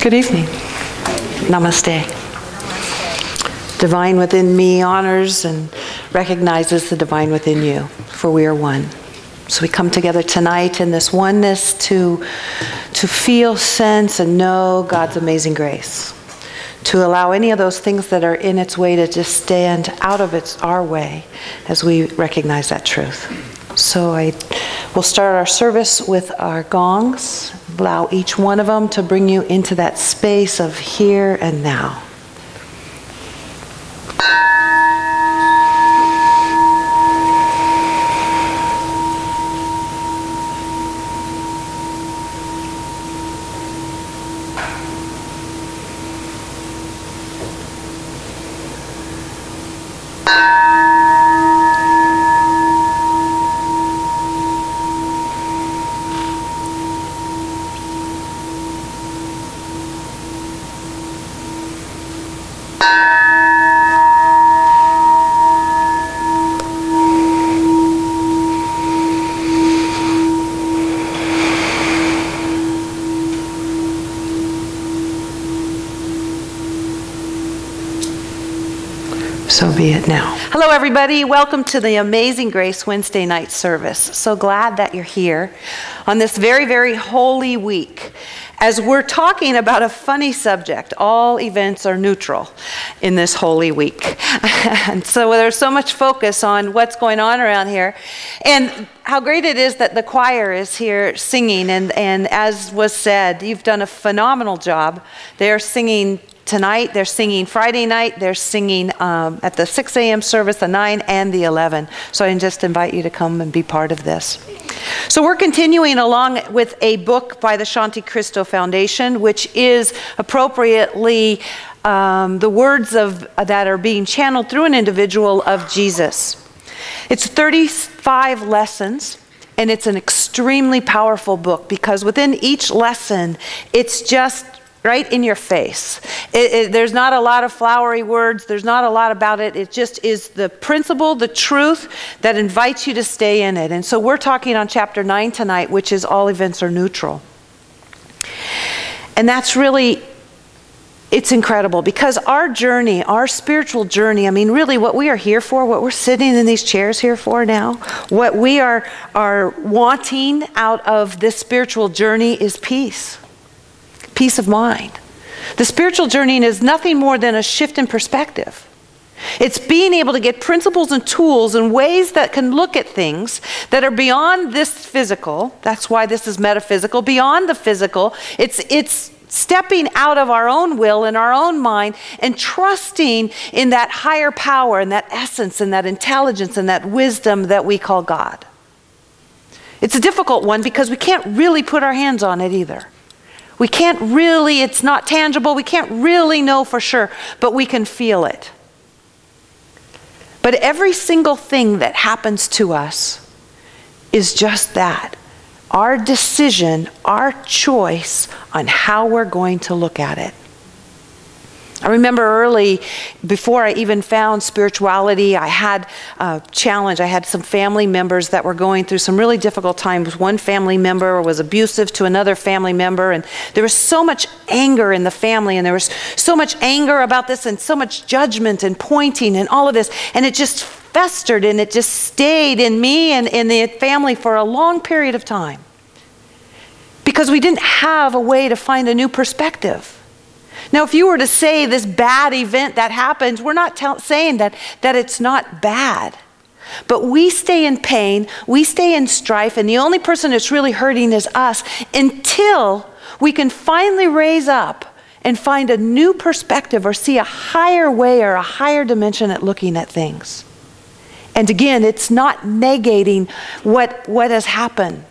Good evening. Namaste. Divine within me honors and recognizes the divine within you, for we are one. So we come together tonight in this oneness to feel, sense, and know God's amazing grace. To allow any of those things that are in its way to just stand out of our way as we recognize that truth. So we'll start our service with our gongs. Allow each one of them to bring you into that space of here and now. So be it now. Hello, everybody. Welcome to the Amazing Grace Wednesday night service. So glad that you're here on this very, very holy week. As we're talking about a funny subject, all events are neutral in this holy week. And so there's so much focus on what's going on around here. And how great it is that the choir is here singing. And as was said, you've done a phenomenal job. They're singing tonight, they're singing Friday night, they're singing at the 6 a.m. service, the 9 and the 11. So I just invite you to come and be part of this. So we're continuing along with a book by the Shanti Cristo Foundation, which is appropriately the words that are being channeled through an individual of Jesus. It's 35 lessons. And it's an extremely powerful book because within each lesson, it's just right in your face. There's not a lot of flowery words. There's not a lot about it. It just is the principle, the truth that invites you to stay in it. And so we're talking on chapter 9 tonight, which is all events are neutral. And that's really, it's incredible because our journey, our spiritual journey, I mean, really what we are here for, what we're sitting in these chairs here for now, what we are wanting out of this spiritual journey is peace. Peace of mind. The spiritual journey is nothing more than a shift in perspective. It's being able to get principles and tools and ways that can look at things that are beyond this physical. That's why this is metaphysical, beyond the physical. It's stepping out of our own will and our own mind and trusting in that higher power and that essence and that intelligence and that wisdom that we call God. It's a difficult one because we can't really put our hands on it either. We can't really, it's not tangible, we can't really know for sure, but we can feel it. But every single thing that happens to us is just that. Our decision, our choice on how we're going to look at it. I remember early, before I even found spirituality, I had a challenge. I had some family members that were going through some really difficult times. One family member was abusive to another family member, and there was so much anger in the family, and there was so much anger about this, and so much judgment and pointing and all of this, and it just festered, and it just stayed in me and in the family for a long period of time. Because we didn't have a way to find a new perspective. Now, if you were to say this bad event that happens, we're not saying that it's not bad. But we stay in pain, we stay in strife, and the only person that's really hurting is us until we can finally raise up and find a new perspective or see a higher way or a higher dimension at looking at things. And again, it's not negating what has happened.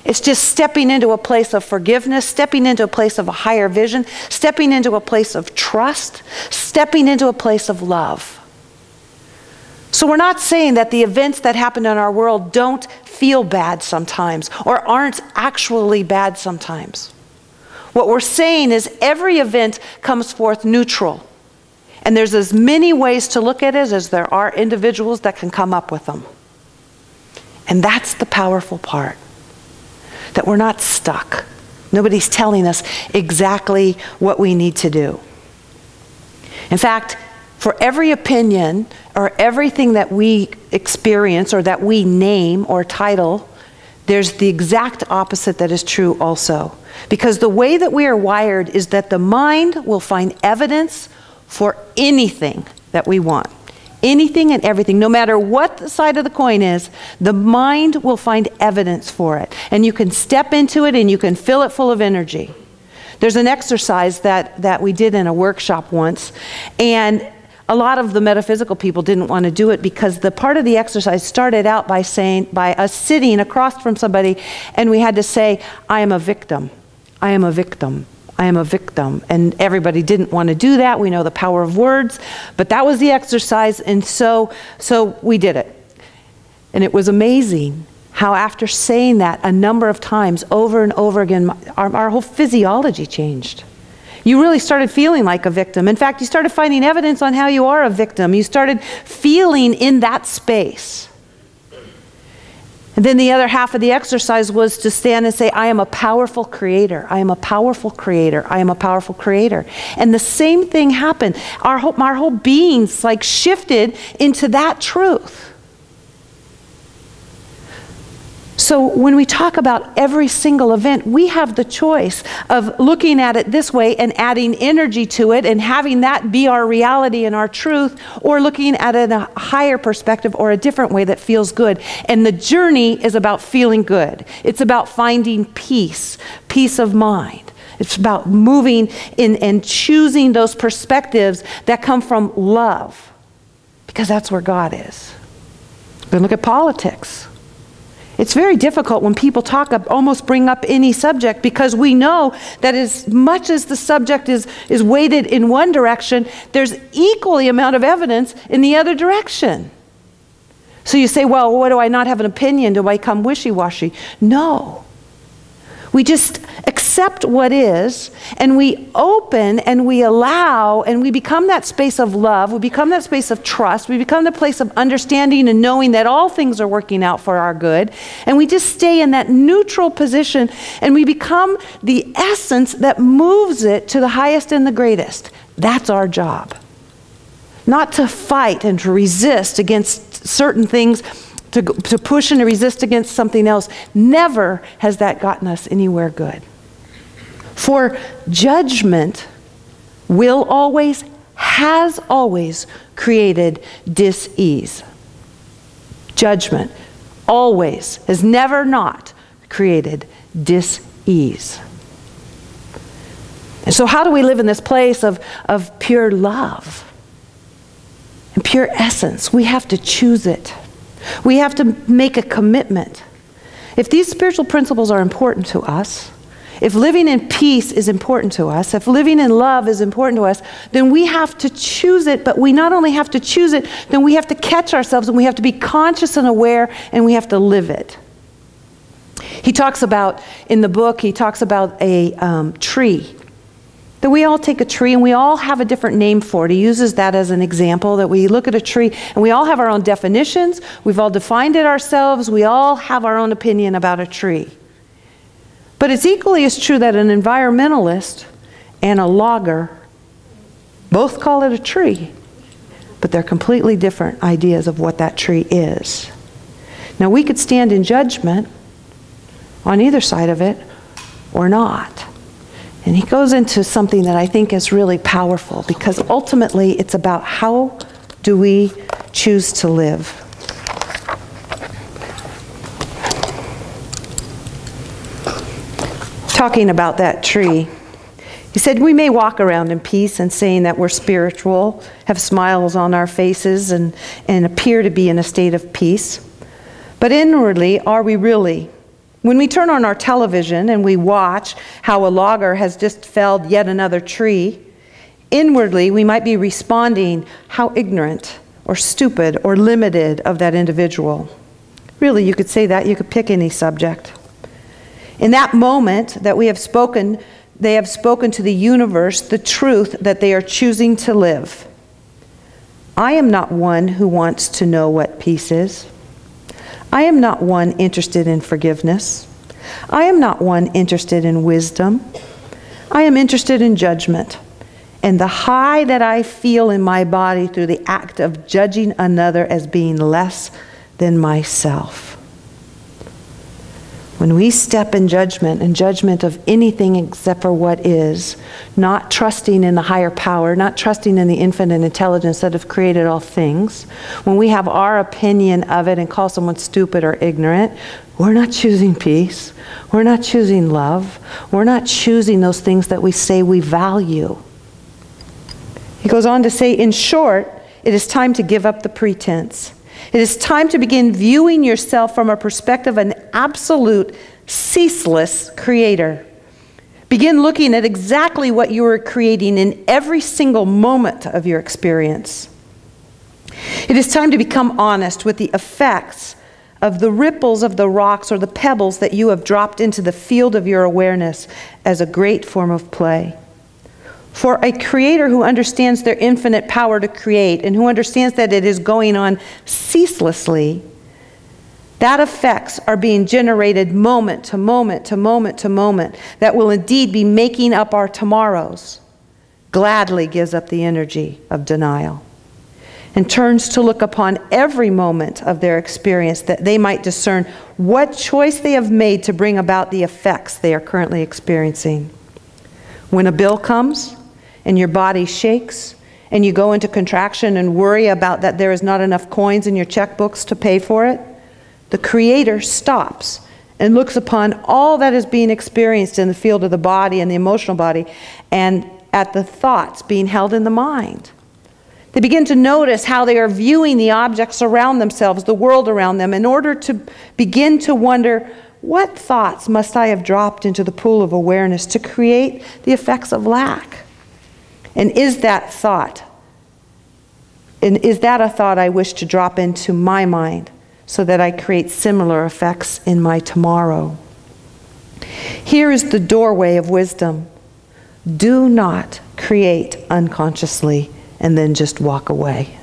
It's just stepping into a place of forgiveness, stepping into a place of a higher vision, stepping into a place of trust, stepping into a place of love. So we're not saying that the events that happen in our world don't feel bad sometimes or aren't actually bad sometimes. What we're saying is every event comes forth neutral. And there's as many ways to look at it as there are individuals that can come up with them. And that's the powerful part. That we're not stuck. Nobody's telling us exactly what we need to do. In fact, for every opinion or everything that we experience or that we name or title, there's the exact opposite that is true also. Because the way that we are wired is that the mind will find evidence for anything that we want. Anything and everything, no matter what the side of the coin is, the mind will find evidence for it. And you can step into it and you can fill it full of energy. There's an exercise that we did in a workshop once, and a lot of the metaphysical people didn't want to do it because the part of the exercise started out by us sitting across from somebody, and we had to say, I am a victim. I am a victim. I am a victim. And everybody didn't want to do that. We know the power of words, but that was the exercise, and so we did it. And it was amazing how after saying that a number of times over and over again, our whole physiology changed. You really started feeling like a victim. In fact, you started finding evidence on how you are a victim. You started feeling in that space. And then the other half of the exercise was to stand and say, I am a powerful creator. I am a powerful creator. I am a powerful creator. And the same thing happened. Our whole beings like shifted into that truth. So when we talk about every single event, we have the choice of looking at it this way and adding energy to it and having that be our reality and our truth, or looking at it in a higher perspective or a different way that feels good. And the journey is about feeling good. It's about finding peace, peace of mind. It's about moving in and choosing those perspectives that come from love, because that's where God is. But look at politics. It's very difficult when people almost bring up any subject, because we know that as much as the subject is weighted in one direction, there's equally amount of evidence in the other direction. So you say, well, what do I not have an opinion? Do I come wishy-washy? No. We just accept what is, and we open and we allow, and we become that space of love. We become that space of trust. We become the place of understanding and knowing that all things are working out for our good. And we just stay in that neutral position, and we become the essence that moves it to the highest and the greatest. That's our job. Not to fight and to resist against certain things, to push and to resist against something else. Never has that gotten us anywhere good. For judgment will always, has always created dis-ease. Judgment always, has never not created dis-ease. And so how do we live in this place of pure love and pure essence? We have to choose it. We have to make a commitment. If these spiritual principles are important to us, if living in peace is important to us, if living in love is important to us, then we have to choose it. But we not only have to choose it, then we have to catch ourselves, and we have to be conscious and aware, and we have to live it. He talks about, in the book, he talks about a tree. That we all take a tree and we all have a different name for it. He uses that as an example, that we look at a tree and we all have our own definitions. We've all defined it ourselves. We all have our own opinion about a tree. But it's equally as true that an environmentalist and a logger both call it a tree, but they're completely different ideas of what that tree is. Now, we could stand in judgment on either side of it or not. And he goes into something that I think is really powerful, because ultimately it's about how do we choose to live. Talking about that tree, he said, we may walk around in peace and saying that we're spiritual, have smiles on our faces, and appear to be in a state of peace. But inwardly, are we really? When we turn on our television and we watch how a logger has just felled yet another tree, inwardly we might be responding, how ignorant or stupid or limited of that individual. Really, you could say that. You could pick any subject. In that moment that we have spoken, they have spoken to the universe the truth that they are choosing to live. I am not one who wants to know what peace is. I am not one interested in forgiveness. I am not one interested in wisdom. I am interested in judgment, and the high that I feel in my body through the act of judging another as being less than myself. When we step in judgment, and judgment of anything except for what is, not trusting in the higher power, not trusting in the infinite intelligence that have created all things, when we have our opinion of it and call someone stupid or ignorant, we're not choosing peace. We're not choosing love. We're not choosing those things that we say we value. He goes on to say, in short, it is time to give up the pretense. It is time to begin viewing yourself from a perspective of an absolute, ceaseless creator. Begin looking at exactly what you are creating in every single moment of your experience. It is time to become honest with the effects of the ripples of the rocks or the pebbles that you have dropped into the field of your awareness as a great form of play. For a creator who understands their infinite power to create and who understands that it is going on ceaselessly, that effects are being generated moment to moment to moment to moment that will indeed be making up our tomorrows, gladly gives up the energy of denial and turns to look upon every moment of their experience that they might discern what choice they have made to bring about the effects they are currently experiencing. When a bill comes, and your body shakes, and you go into contraction and worry about that there is not enough coins in your checkbooks to pay for it, the Creator stops and looks upon all that is being experienced in the field of the body and the emotional body, and at the thoughts being held in the mind. They begin to notice how they are viewing the objects around themselves, the world around them, in order to begin to wonder, what thoughts must I have dropped into the pool of awareness to create the effects of lack? And is that a thought I wish to drop into my mind so that I create similar effects in my tomorrow? Here is the doorway of wisdom. Do not create unconsciously and then just walk away,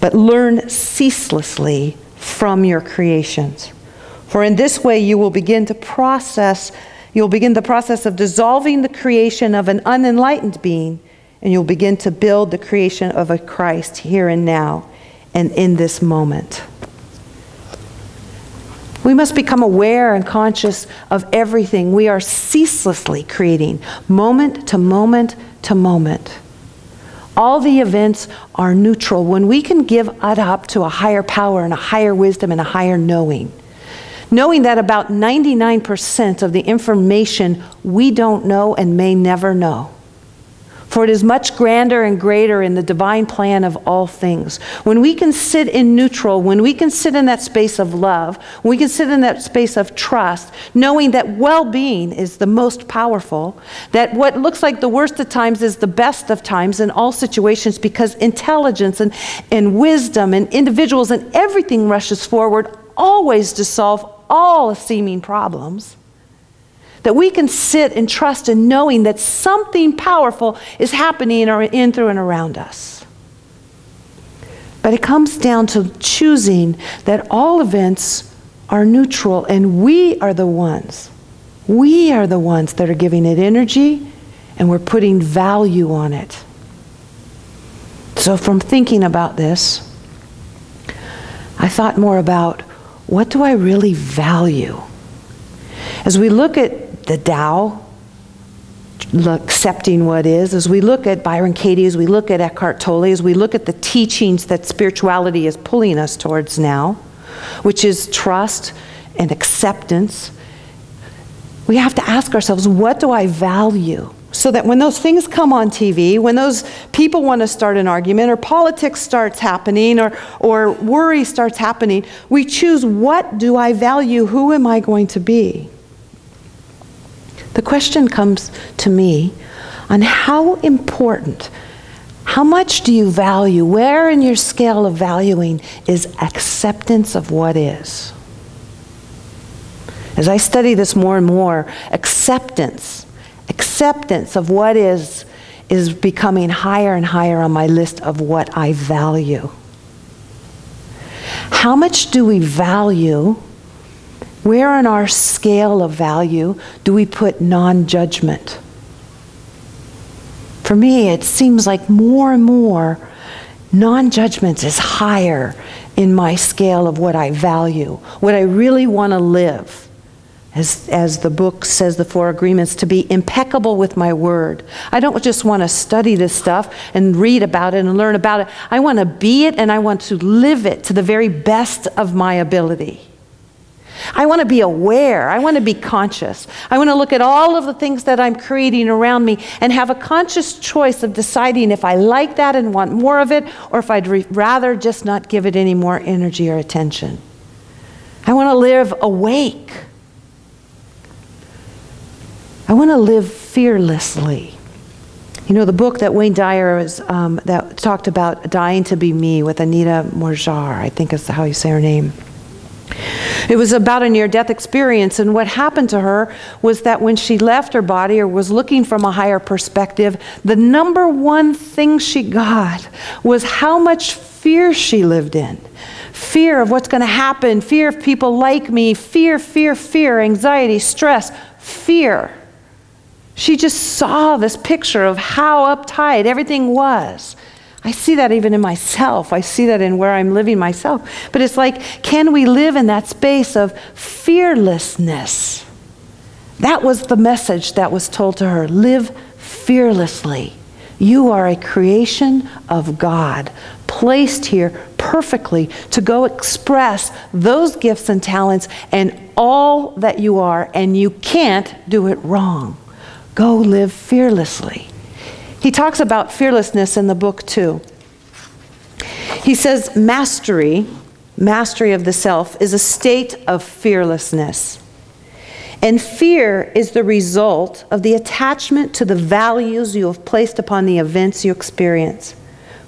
but learn ceaselessly from your creations. For in this way you will begin the process of dissolving the creation of an unenlightened being, and you'll begin to build the creation of a Christ here and now and in this moment. We must become aware and conscious of everything we are ceaselessly creating, moment to moment to moment. All the events are neutral when we can give it up to a higher power and a higher wisdom and a higher knowing. Knowing that about 99% of the information we don't know and may never know. For it is much grander and greater in the divine plan of all things. When we can sit in neutral, when we can sit in that space of love, when we can sit in that space of trust, knowing that well-being is the most powerful, that what looks like the worst of times is the best of times in all situations, because intelligence and wisdom and individuals and everything rushes forward always to solve all seeming problems, that we can sit and trust in knowing that something powerful is happening in, through, and around us. But it comes down to choosing that all events are neutral, and we are the ones that are giving it energy, and we're putting value on it. So from thinking about this, I thought more about, what do I really value? As we look at the Tao, accepting what is, as we look at Byron Katie, as we look at Eckhart Tolle, as we look at the teachings that spirituality is pulling us towards now, which is trust and acceptance, we have to ask ourselves, what do I value? So that when those things come on TV, when those people want to start an argument, or politics starts happening, or worry starts happening, we choose, what do I value? Who am I going to be? The question comes to me on how important, how much do you value, where in your scale of valuing is acceptance of what is? As I study this more and more, acceptance of what is becoming higher and higher on my list of what I value. How much do we value Where on our scale of value do we put non-judgment? For me, it seems like more and more non-judgment is higher in my scale of what I value, what I really want to live. As the book says, the Four Agreements, to be impeccable with my word. I don't just want to study this stuff and read about it and learn about it. I want to be it and I want to live it to the very best of my ability. I want to be aware. I want to be conscious. I want to look at all of the things that I'm creating around me and have a conscious choice of deciding if I like that and want more of it, or if I'd rather just not give it any more energy or attention. I want to live awake. I want to live fearlessly. You know, the book that Wayne Dyer was, that talked about Dying to Be Me with Anita Morjar, I think is how you say her name. It was about a near-death experience, and what happened to her was that when she left her body or was looking from a higher perspective, the number one thing she got was how much fear she lived in. Fear of what's going to happen, fear of people like me, fear, anxiety, stress, fear. She just saw this picture of how uptight everything was. I see that even in myself. I see that in where I'm living myself. But it's like, can we live in that space of fearlessness? That was the message that was told to her. Live fearlessly. You are a creation of God, placed here perfectly to go express those gifts and talents and all that you are, and you can't do it wrong. Go live fearlessly. He talks about fearlessness in the book too. He says mastery of the self, is a state of fearlessness. And fear is the result of the attachment to the values you have placed upon the events you experience,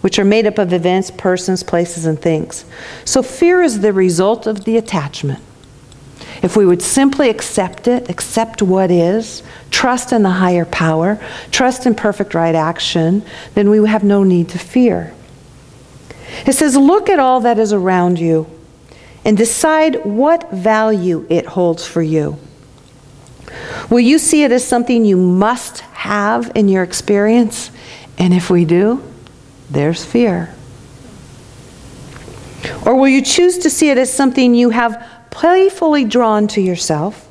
which are made up of events, persons, places, and things. So fear is the result of the attachment. If we would simply accept it, accept what is, trust in the higher power, trust in perfect right action, then we have no need to fear. It says, look at all that is around you and decide what value it holds for you. Will you see it as something you must have in your experience? And if we do, there's fear. Or will you choose to see it as something you have playfully drawn to yourself,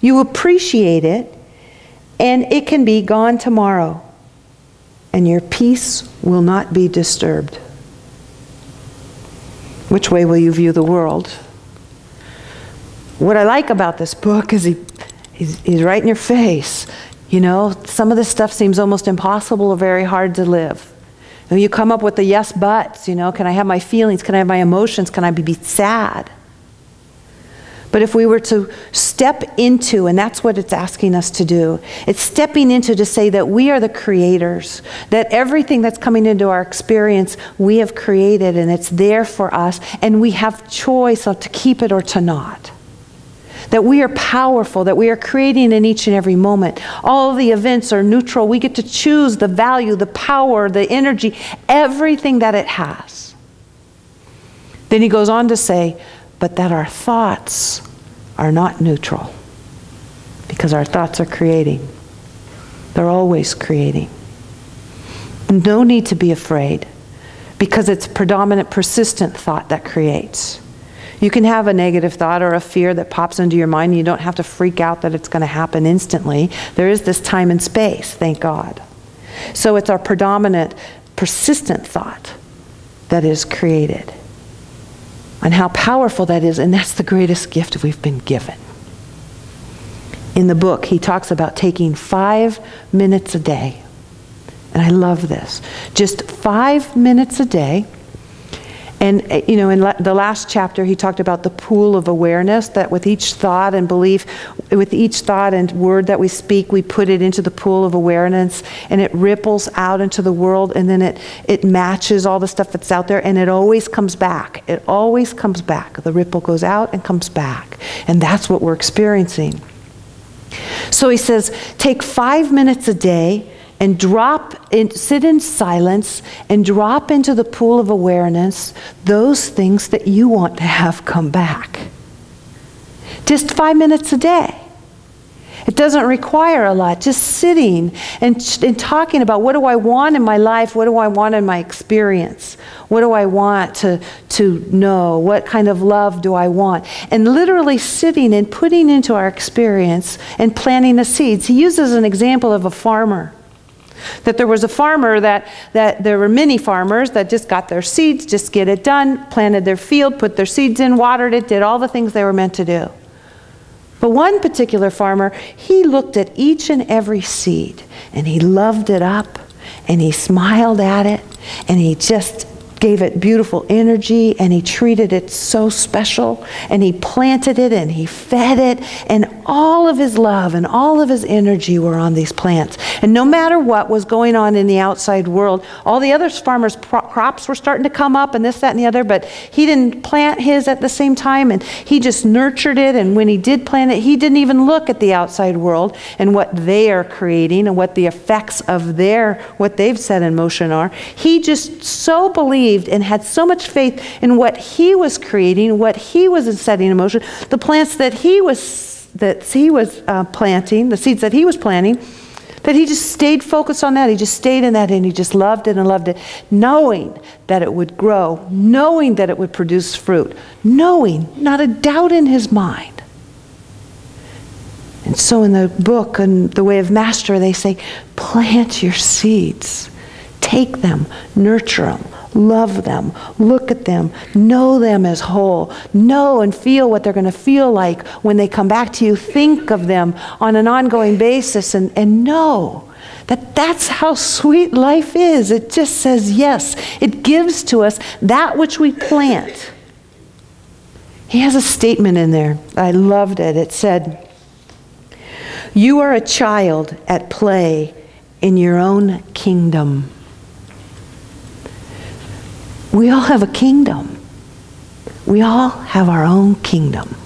you appreciate it, and it can be gone tomorrow, and your peace will not be disturbed? Which way will you view the world? What I like about this book is he's right in your face. You know, some of this stuff seems almost impossible or very hard to live. And you come up with the yes buts, you know, can I have my feelings? Can I have my emotions? Can I be sad? But if we were to step into, and that's what it's asking us to do, it's stepping into to say that we are the creators, that everything that's coming into our experience we have created and it's there for us, and we have choice of to keep it or to not. That we are powerful, that we are creating in each and every moment. All of the events are neutral. We get to choose the value, the power, the energy, everything that it has. Then he goes on to say, but that our thoughts are not neutral, because our thoughts are creating. They're always creating. No need to be afraid, because it's predominant, persistent thought that creates. You can have a negative thought or a fear that pops into your mind, and you don't have to freak out that it's going to happen instantly. There is this time and space, thank God. So it's our predominant, persistent thought that is created. And how powerful that is, and that's the greatest gift we've been given. In the book, he talks about taking 5 minutes a day. And I love this. Just 5 minutes a day. And, you know, in the last chapter, he talked about the pool of awareness, that with each thought and belief, with each thought and word that we speak, we put it into the pool of awareness, and it ripples out into the world, and then it matches all the stuff that's out there, and it always comes back. It always comes back. The ripple goes out and comes back. And that's what we're experiencing. So he says, take 5 minutes a day, and sit in silence and drop into the pool of awareness those things that you want to have come back. Just 5 minutes a day. It doesn't require a lot. Just sitting and talking about, what do I want in my life? What do I want in my experience? What do I want to know? What kind of love do I want? And literally sitting and putting into our experience and planting the seeds. He uses an example of a farmer. That there was a farmer that there were many farmers that just got their seeds, just get it done, planted their field, put their seeds in, watered it, did all the things they were meant to do. But one particular farmer, he looked at each and every seed, and he loved it up, and he smiled at it, and he just gave it beautiful energy, and he treated it so special, and he planted it, and he fed it, and all of his love and all of his energy were on these plants. And no matter what was going on in the outside world, all the other farmers' crops were starting to come up, and this, that, and the other, but he didn't plant his at the same time, and he just nurtured it, and when he did plant it, he didn't even look at the outside world and what they are creating and what the effects of what they've set in motion are. He just so believed and had so much faith in what he was creating, what he was setting in motion, the plants that he was planting, the seeds that he was planting, that he just stayed focused on that. He just stayed in that, and he just loved it and loved it, knowing that it would grow, knowing that it would produce fruit, knowing, not a doubt in his mind. And so in the book, in The Way of Master, they say, plant your seeds. Take them, nurture them, love them, look at them, know them as whole, know and feel what they're going to feel like when they come back to you. Think of them on an ongoing basis, and know that that's how sweet life is. It just says yes. It gives to us that which we plant. He has a statement in there. I loved it. It said, "You are a child at play in your own kingdom." We all have a kingdom. We all have our own kingdom.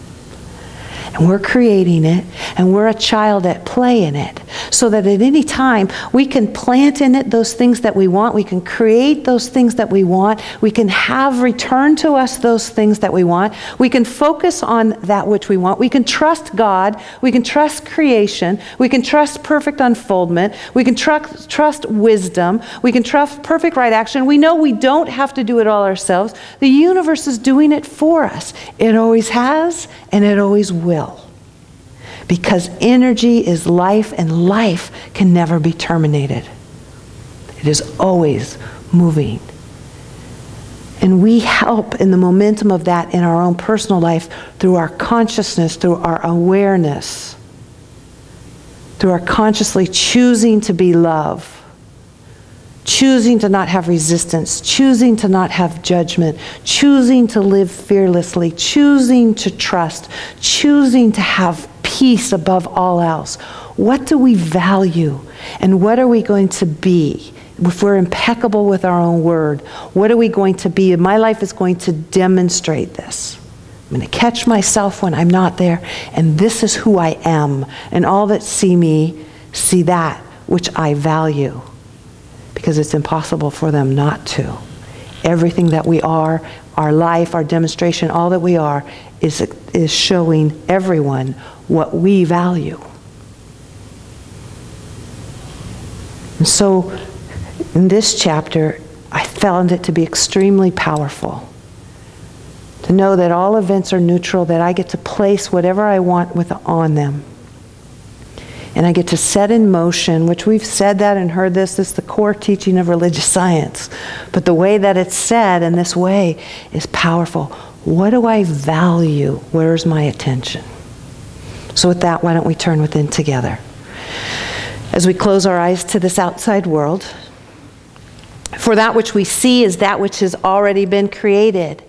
And we're creating it, and we're a child at play in it. So that at any time, we can plant in it those things that we want. We can create those things that we want. We can have return to us those things that we want. We can focus on that which we want. We can trust God. We can trust creation. We can trust perfect unfoldment. We can trust wisdom. We can trust perfect right action. We know we don't have to do it all ourselves. The universe is doing it for us. It always has, and it always will. Because energy is life, and life can never be terminated. It is always moving. And we help in the momentum of that in our own personal life through our consciousness, through our awareness, through our consciously choosing to be love, choosing to not have resistance, choosing to not have judgment, choosing to live fearlessly, choosing to trust, choosing to have peace above all else. What do we value, and what are we going to be if we're impeccable with our own word? What are we going to be? My life is going to demonstrate this. I'm going to catch myself when I'm not there, and this is who I am, and all that see me see that which I value, because it's impossible for them not to. Everything that we are, our life, our demonstration, all that we are is showing everyone what we value. And so in this chapter, I found it to be extremely powerful. To know that all events are neutral, that I get to place whatever I want on them. And I get to set in motion, which we've said that and heard this is the core teaching of religious science. But the way that it's said in this way is powerful. What do I value? Where's my attention? So with that, why don't we turn within together? As we close our eyes to this outside world, for that which we see is that which has already been created.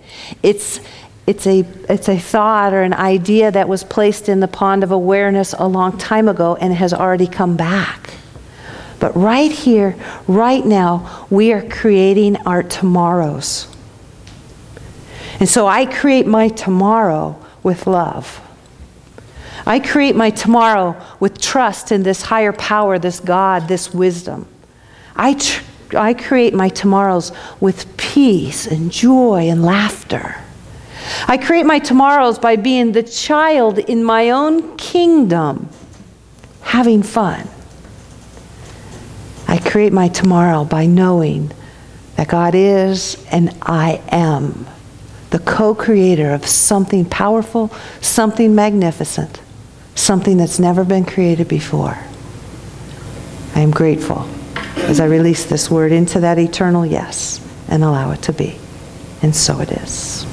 It's a thought or an idea that was placed in the pond of awareness a long time ago and has already come back. But right here, right now, we are creating our tomorrows. And so I create my tomorrow with love. I create my tomorrow with trust in this higher power, this God, this wisdom. I create my tomorrows with peace and joy and laughter. I create my tomorrows by being the child in my own kingdom, having fun. I create my tomorrow by knowing that God is and I am the co-creator of something powerful, something magnificent, something that's never been created before. I am grateful as I release this word into that eternal yes and allow it to be. And so it is.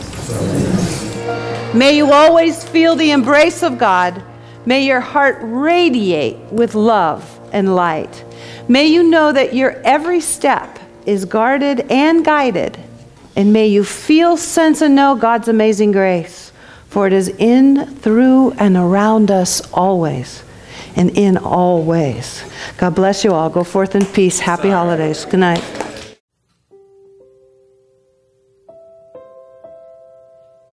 May you always feel the embrace of God. May your heart radiate with love and light. May you know that your every step is guarded and guided. And may you feel, sense, and know God's amazing grace. For it is in, through, and around us always. And in all ways. God bless you all. Go forth in peace. Happy holidays. Good night.